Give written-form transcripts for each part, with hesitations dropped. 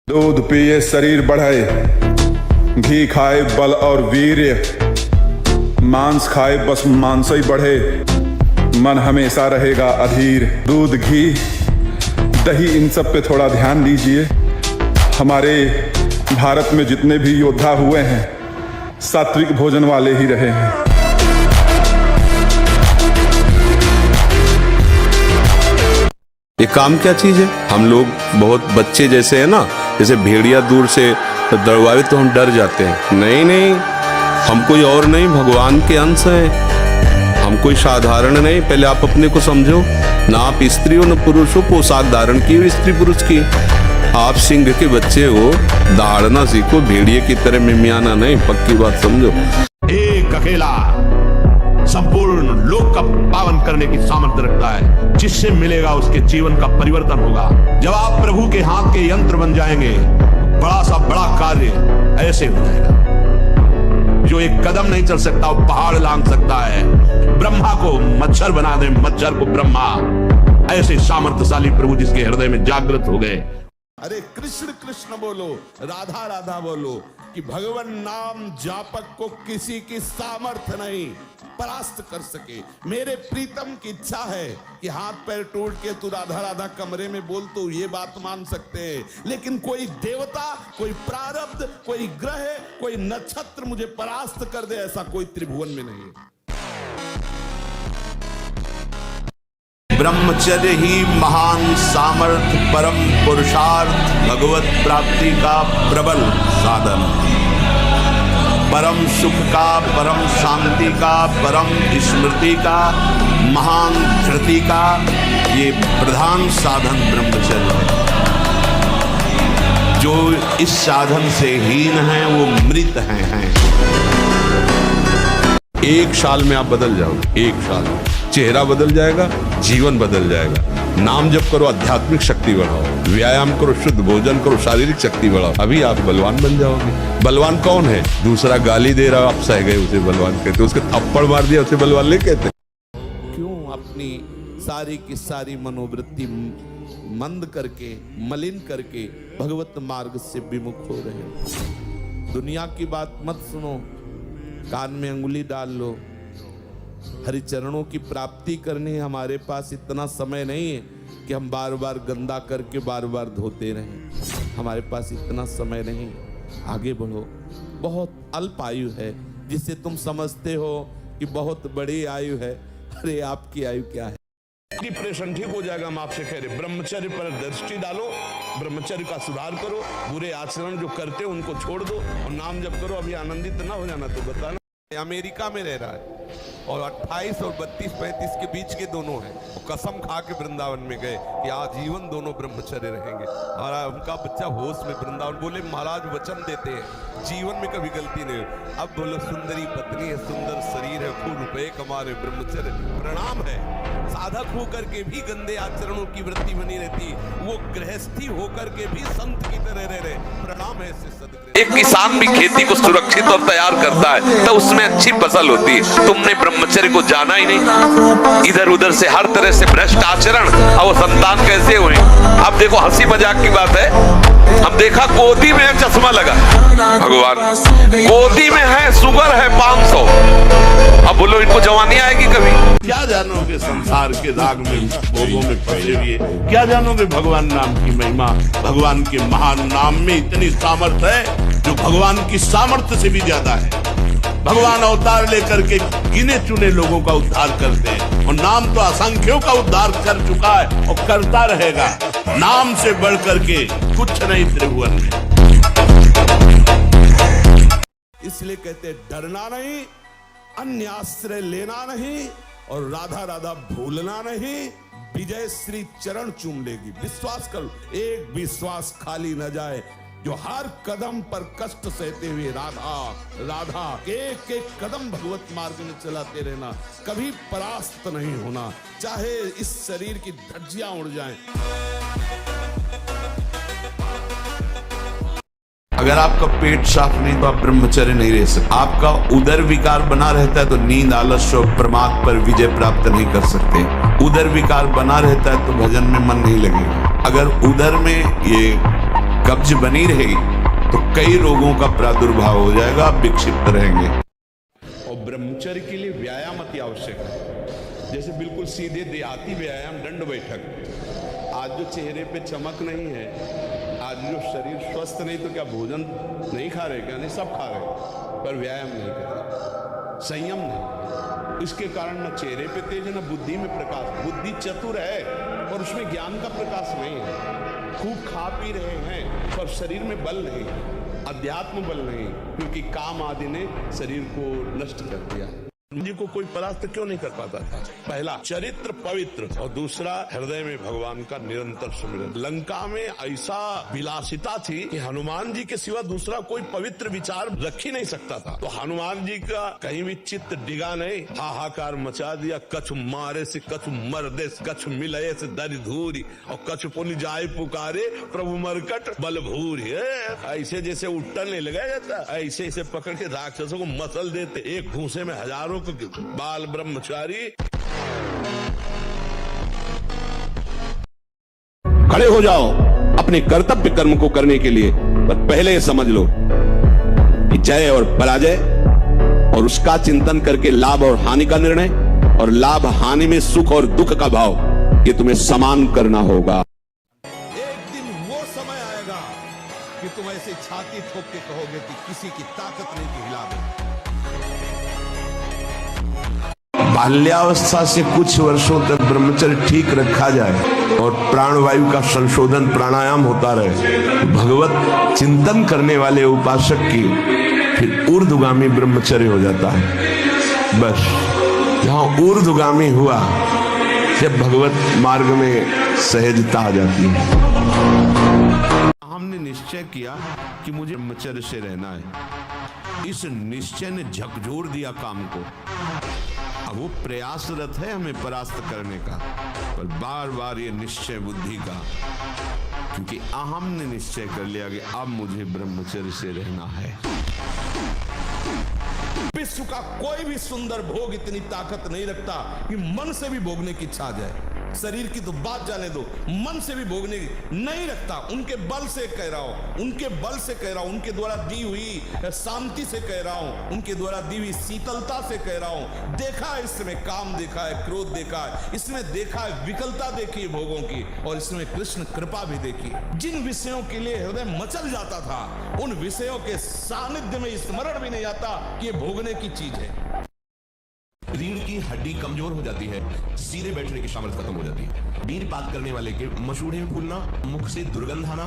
दूध पिए शरीर बढ़े, घी खाए बल और वीर्य, मांस खाए बस मांस ही बढ़े, मन हमेशा रहेगा अधीर। दूध घी दही इन सब पे थोड़ा ध्यान दीजिए। हमारे भारत में जितने भी योद्धा हुए हैं सात्विक भोजन वाले ही रहे हैं। ये काम क्या चीज है? हम लोग बहुत बच्चे जैसे हैं ना, जैसे भेड़िया दूर से दौड़ावे तो हम डर जाते हैं। नहीं नहीं, हम कोई और नहीं, भगवान के अंश हैं। हम कोई साधारण नहीं। पहले आप अपने को समझो ना, आप स्त्री हो न पुरुष हो। पोशाक धारण की हो स्त्री पुरुष की। आप सिंह के बच्चे हो, दहाड़ना सीखो, भेड़िए की तरह मिमियाना नहीं। पक्की बात समझो। एक अकेला संपूर्ण लोक का पावन करने की सामर्थ्य रखता है, जिससे मिलेगा उसके जीवन का परिवर्तन होगा। जब आप प्रभु के हाथ के यंत्र बन जाएंगे, बड़ा सा बड़ा कार्य ऐसे हो जाएगा। जो एक कदम नहीं चल सकता वो पहाड़ लांग सकता है। ब्रह्मा को मच्छर बना दे, मच्छर को ब्रह्मा। ऐसे सामर्थ्यशाली प्रभु जिसके हृदय में जागृत हो गए। अरे कृष्ण कृष्ण बोलो, राधा राधा बोलो, कि भगवान नाम जापक को किसी की सामर्थ्य नहीं परास्त कर सके। मेरे प्रीतम की इच्छा है कि हाथ पैर टूट के तू राधा राधा कमरे में बोल, तो ये बात मान सकते हैं, लेकिन कोई देवता, कोई प्रारब्ध, कोई ग्रह, कोई नक्षत्र मुझे परास्त कर दे, ऐसा कोई त्रिभुवन में नहीं है। ब्रह्मचर्य ही महान सामर्थ्य, परम पुरुषार्थ, भगवत प्राप्ति का प्रबल साधन, परम सुख का, परम शांति का, परम स्मृति का, महान धृति का ये प्रधान साधन ब्रह्मचर्य है। जो इस साधन से हीन हैं वो मृत हैं। एक साल में आप बदल जाओगे। एक साल में चेहरा बदल जाएगा, जीवन बदल जाएगा। नाम जप करो, आध्यात्मिक शक्ति बढ़ाओ, व्यायाम करो, शुद्ध भोजन करो, शारीरिक शक्ति बढ़ाओ, अभी आप बलवान बन जाओगे। बलवान कौन है? दूसरा गाली दे रहा, आप सह गए, उसे बलवान कहते। उसके थप्पड़ मार दिया, उसे बलवान नहीं कहते। क्यों अपनी सारी की सारी मनोवृत्ति मंद करके, मलिन करके भगवत मार्ग से विमुख हो रहे हो? दुनिया की बात मत सुनो, कान में अंगुली डाल लो। हरिचरणों की प्राप्ति करनी है, हमारे पास इतना समय नहीं है कि हम बार बार गंदा करके बार बार धोते रहें। हमारे पास इतना समय नहीं। आगे बढ़ो। बहुत अल्प आयु है, जिसे तुम समझते हो कि बहुत बड़ी आयु है। अरे आपकी आयु क्या है? डिप्रेशन ठीक हो जाएगा। हम आपसे कह रहे ब्रह्मचर्य पर दृष्टि डालो, ब्रह्मचर्य का सुधार करो, बुरे आचरण जो करते हो उनको छोड़ दो और नाम जप करो। अभी आनंदित ना हो जाना तो बताना। अमेरिका में रह रहा है और 28 और 32-35 के बीच के दोनों हैं। वो कसम खा के वृंदावन में गए कि आजीवन दोनों ब्रह्मचर्य रहेंगे। और उनका बच्चा होश में वृंदावन बोले, महाराज वचन देते हैं जीवन में कभी गलती नहीं हो। अब बोलो, सुंदरी पत्नी है, सुंदर शरीर है, खूब रुपए कमा रहे, ब्रह्मचर्य प्रणाम है। साधक होकर के भी गंदे आचरणों की वृत्ति बनी रहती, वो गृहस्थी होकर के भी संत की तरह रह रहे, प्रणाम है ऐसे सदगृह। एक किसान भी खेती को सुरक्षित और तैयार करता है तो उसमें अच्छी फसल होती है। तुमने ब्रह्मचर्य को जाना ही नहीं, इधर उधर से हर तरह से भ्रष्ट आचरण, और वो संतान कैसे हुए? अब देखो, हंसी मजाक की बात है, हम देखा गोदी में चश्मा लगा, भगवान गोदी में है, शुगर है 500। अब बोलो इनको जवानी आएगी कभी? क्या जानोगे संसार के राग में, भोगों में फंसे हुए? क्या जानोगे भगवान नाम की महिमा? भगवान के महान नाम में इतनी सामर्थ्य है जो भगवान की सामर्थ्य से भी ज्यादा है। भगवान अवतार लेकर के गिने चुने लोगों का उद्धार करते हैं, और नाम तो असंख्यों का उद्धार कर चुका है और करता रहेगा। नाम से बढ़ करके कुछ नहीं त्रिभुवन में। इसलिए कहते डरना नहीं, अन्य आश्रय लेना नहीं, और राधा राधा भूलना नहीं। विजय श्री चरण चूम लेगी, विश्वास करो। एक विश्वास खाली न जाए, जो हर कदम पर कष्ट सहते हुए राधा राधा एक एक कदम भगवत मार्ग में चलाते रहना, कभी परास्त नहीं होना, चाहे इस शरीर की धज्जियां उड़ जाएं। अगर आपका पेट साफ नहीं तो आप ब्रह्मचर्य नहीं रह सकते। आपका उदर विकार बना रहता है तो नींद, आलस्य और प्रमाद पर विजय प्राप्त नहीं कर सकते। उदर विकार बना रहता है तो भजन में मन नहीं लगेगा। अगर उदर में ये कब्ज बनी रहेगी तो कई रोगों का प्रादुर्भाव हो जाएगा, आप विक्षिप्त रहेंगे। और ब्रह्मचर्य के लिए व्यायाम अति आवश्यक है। जैसे बिल्कुल सीधे देहाती व्यायाम दंड बैठक। आज जो चेहरे पे चमक नहीं है, आज जो शरीर स्वस्थ नहीं, तो क्या भोजन नहीं खा रहे? क्या नहीं, सब खा रहे, पर व्यायाम नहीं कर रहे, संयम नहीं। इसके कारण न चेहरे पे तेज, न बुद्धि में प्रकाश। बुद्धि चतुर है और उसमें ज्ञान का प्रकाश नहीं है। खूब खा पी रहे हैं पर शरीर में बल नहीं, अध्यात्म बल नहीं, क्योंकि काम आदि ने शरीर को नष्ट कर दिया। जी को कोई परास्त क्यों नहीं कर पाता था? पहला, चरित्र पवित्र, और दूसरा, हृदय में भगवान का निरंतर सुमिरन। लंका में ऐसा विलासिता थी कि हनुमान जी के सिवा दूसरा कोई पवित्र विचार रख ही नहीं सकता था। तो हनुमान जी का कहीं भी चित्त डिगा नहीं, हाहाकार मचा दिया। कछु मारे से कछु मर्दे से, कछु मिलए से दरि धूरी, और कछु पुनि जाय पुकारे प्रभु मरकट बल भूरी। ऐसे जैसे उट्टन नहीं लगाया जाता, ऐसे ऐसे पकड़ के राक्षसों को मसल देते। एक घूसे में हजारों बाल ब्रह्मचारी। खड़े हो जाओ अपने कर्तव्य कर्म को करने के लिए, पर पहले ये समझ लो कि जय और पराजय और उसका चिंतन करके लाभ और हानि का निर्णय, और लाभ हानि में सुख और दुख का भाव, ये तुम्हें समान करना होगा। एक दिन वो समय आएगा कि तुम ऐसे छाती ठोक के कहोगे कि किसी की ताकत नहीं कि हिला दे। बाल्यावस्था से कुछ वर्षों तक ब्रह्मचर्य ठीक रखा जाए और प्राणवायु का संशोधन प्राणायाम होता रहे, भगवत चिंतन करने वाले उपासक की फिर ऊर्ध्वगामी ब्रह्मचर्य हो जाता है। बस जहां ऊर्ध्वगामी हुआ, जब भगवत मार्ग में सहजता आ जाती है। हमने निश्चय किया कि मुझे ब्रह्मचर्य से रहना है। इस निश्चय ने झकझोर दिया काम को। अब वो प्रयासरत है हमें परास्त करने का, पर बार बार ये निश्चय बुद्धि का, क्योंकि अहम ने निश्चय कर लिया कि अब मुझे ब्रह्मचर्य से रहना है। विश्व का कोई भी सुंदर भोग इतनी ताकत नहीं रखता कि मन से भी भोगने की इच्छा आ जाए। शरीर की तो बात जाने दो, मन से भी भोगने नहीं रखता। उनके बल से कह रहा हूं, उनके बल से कह रहा हूं, उनके द्वारा दी हुई शांति से कह रहा हूं, उनके द्वारा दी हुई शीतलता से कह रहा हूं। देखा है इसमें काम, देखा है क्रोध, देखा है इसमें, देखा है विकलता देखी है भोगों की, और इसमें कृष्ण कृपा भी देखी। जिन विषयों के लिए हृदय मचल जाता था, उन विषयों के सानिध्य में स्मरण भी नहीं आता कि ये भोगने की चीज है। रीढ़ की हड्डी कमजोर हो जाती है, सीधे बैठने की सामर्थ्य खत्म हो जाती है। वीरपात करने वाले के मसूड़े में फूलना, मुख से दुर्गंध आना,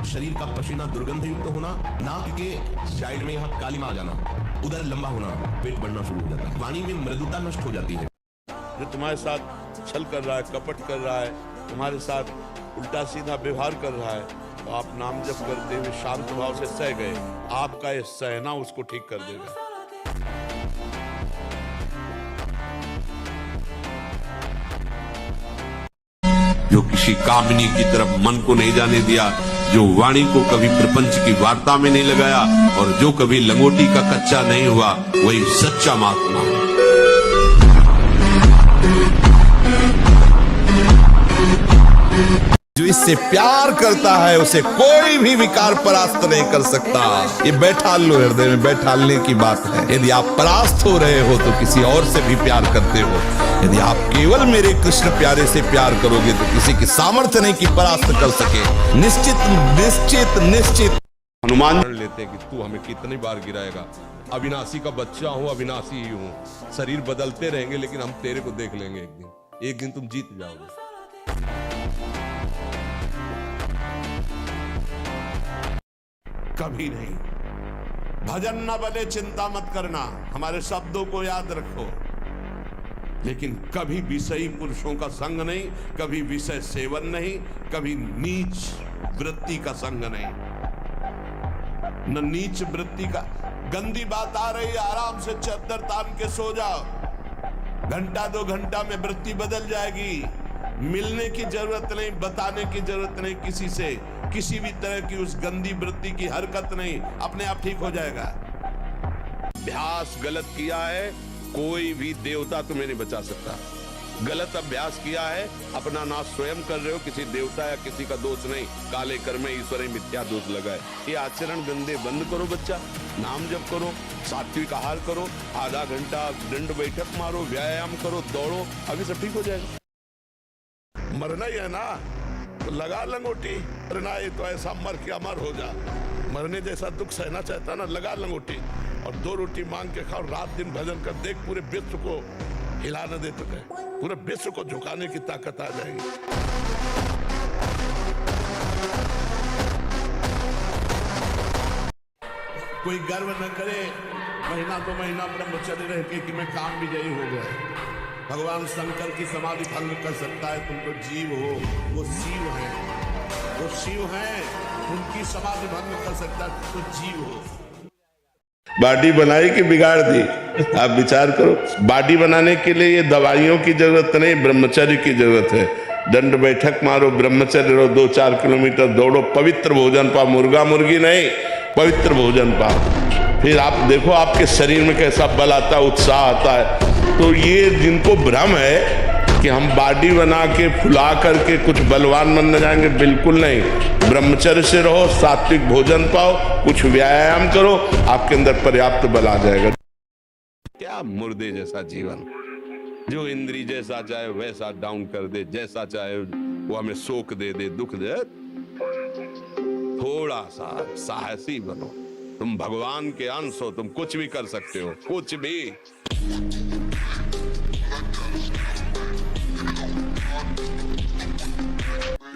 शरीर का पसीना दुर्गंध युक्त होना, नाक के साइड में यहाँ कालिमा आ जाना, उधर लंबा होना, पेट बढ़ना शुरू हो जाता है, वाणी में मृदुता नष्ट हो जाती है। जो तुम्हारे साथ छल कर रहा है, कपट कर रहा है, तुम्हारे साथ उल्टा सीधा व्यवहार कर रहा है, तो आप नाम जप करते हुए शांत भाव से सह गए। आपका ये सहना उसको ठीक कर देगा। जो किसी कामिनी की तरफ मन को नहीं जाने दिया, जो वाणी को कभी प्रपंच की वार्ता में नहीं लगाया, और जो कभी लंगोटी का कच्चा नहीं हुआ, वही सच्चा महात्मा है। जो इससे प्यार करता है उसे कोई भी विकार परास्त नहीं कर सकता। ये बैठा लो हृदय में, बैठालने की बात है। यदि आप परास्त हो रहे हो तो किसी और से भी प्यार करते हो। यदि आप केवल मेरे कृष्ण प्यारे से प्यार करोगे तो किसी की सामर्थ्य नहीं कि परास्त कर सके। निश्चित निश्चित निश्चित हनुमान लेते कि तू हमें कितनी बार गिराएगा। अविनाशी का बच्चा हूं, अविनाशी ही हूं। शरीर बदलते रहेंगे लेकिन हम तेरे को देख लेंगे एक दिन तुम जीत जाओगे। कभी नहीं। भजन न बने चिंता मत करना, हमारे शब्दों को याद रखो। लेकिन कभी विषयी पुरुषों का संग नहीं, कभी विषय सेवन नहीं, कभी नीच वृत्ति का संग नहीं। न नीच वृत्ति का। गंदी बात आ रही है, आराम से चद्दर तान के सो जाओ। घंटा 2 घंटा में वृत्ति बदल जाएगी। मिलने की जरूरत नहीं, बताने की जरूरत नहीं किसी से। किसी भी तरह की उस गंदी वृत्ति की हरकत नहीं, अपने आप ठीक हो जाएगा। अभ्यास गलत किया है, कोई भी देवता तुम्हें नहीं बचा सकता। गलत अभ्यास किया है, अपना नाश स्वयं कर रहे हो, किसी देवता या किसी का दोष नहीं। काले कर्म में ईश्वर मिथ्या दोष लगा है। ये आचरण गंदे बंद करो बच्चा, नाम जप करो, सात्विक आहार करो, आधा घंटा दंड बैठक मारो, व्यायाम करो, दौड़ो, अभी सब ठीक हो जाएगा। मरना ही है ना, तो लगा लंगोटी। मरना है तो ऐसा मर के अमर हो जा। मरने जैसा दुख सहना चाहता ना, लगा लंगोटी और 2 रोटी मांग के खाओ, रात दिन भजन कर, देख पूरे विश्व को हिला न दे तो पूरे विश्व को झुकाने की ताकत आ जाएगी। कोई गर्व न करे महीना 2 महीना ब्रह्मचर्य रह के कि मैं काम विजयी हो गया। भगवान शंकर की समाधि भंग कर सकता है, तुम तो जीव हो, वो शिव है, वो शिव है, उनकी समाधि भंग कर सकता है, तो जीव हो। बॉडी बनाई कि बिगाड़ दी, आप विचार करो। बॉडी बनाने के लिए ये दवाइयों की जरूरत नहीं, ब्रह्मचर्य की जरूरत है। दंड बैठक मारो, ब्रह्मचर्य रहो, 2-4 किलोमीटर दौड़ो, पवित्र भोजन पाओ, मुर्गा मुर्गी नहीं, पवित्र भोजन पाओ। फिर आप देखो आपके शरीर में कैसा बल आता है, उत्साह आता है। तो ये जिनको भ्रम है कि हम बॉडी बना के फुला करके कुछ बलवान बन जाएंगे, बिल्कुल नहीं। ब्रह्मचर्य से रहो, सात्विक भोजन पाओ, कुछ व्यायाम करो, आपके अंदर पर्याप्त बल आ जाएगा। क्या मुर्दे जैसा जीवन, जो इंद्री जैसा चाहे वैसा डाउन कर दे, जैसा चाहे वो हमें शोक दे दे, दुख दे। थोड़ा सा साहसी बनो, तुम भगवान के अंश हो, तुम कुछ भी कर सकते हो, कुछ भी।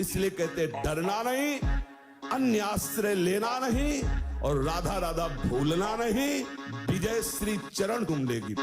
इसलिए कहते डरना नहीं, अन्य आश्रय लेना नहीं और राधा राधा भूलना नहीं। विजय श्री चरण तुम लेगी।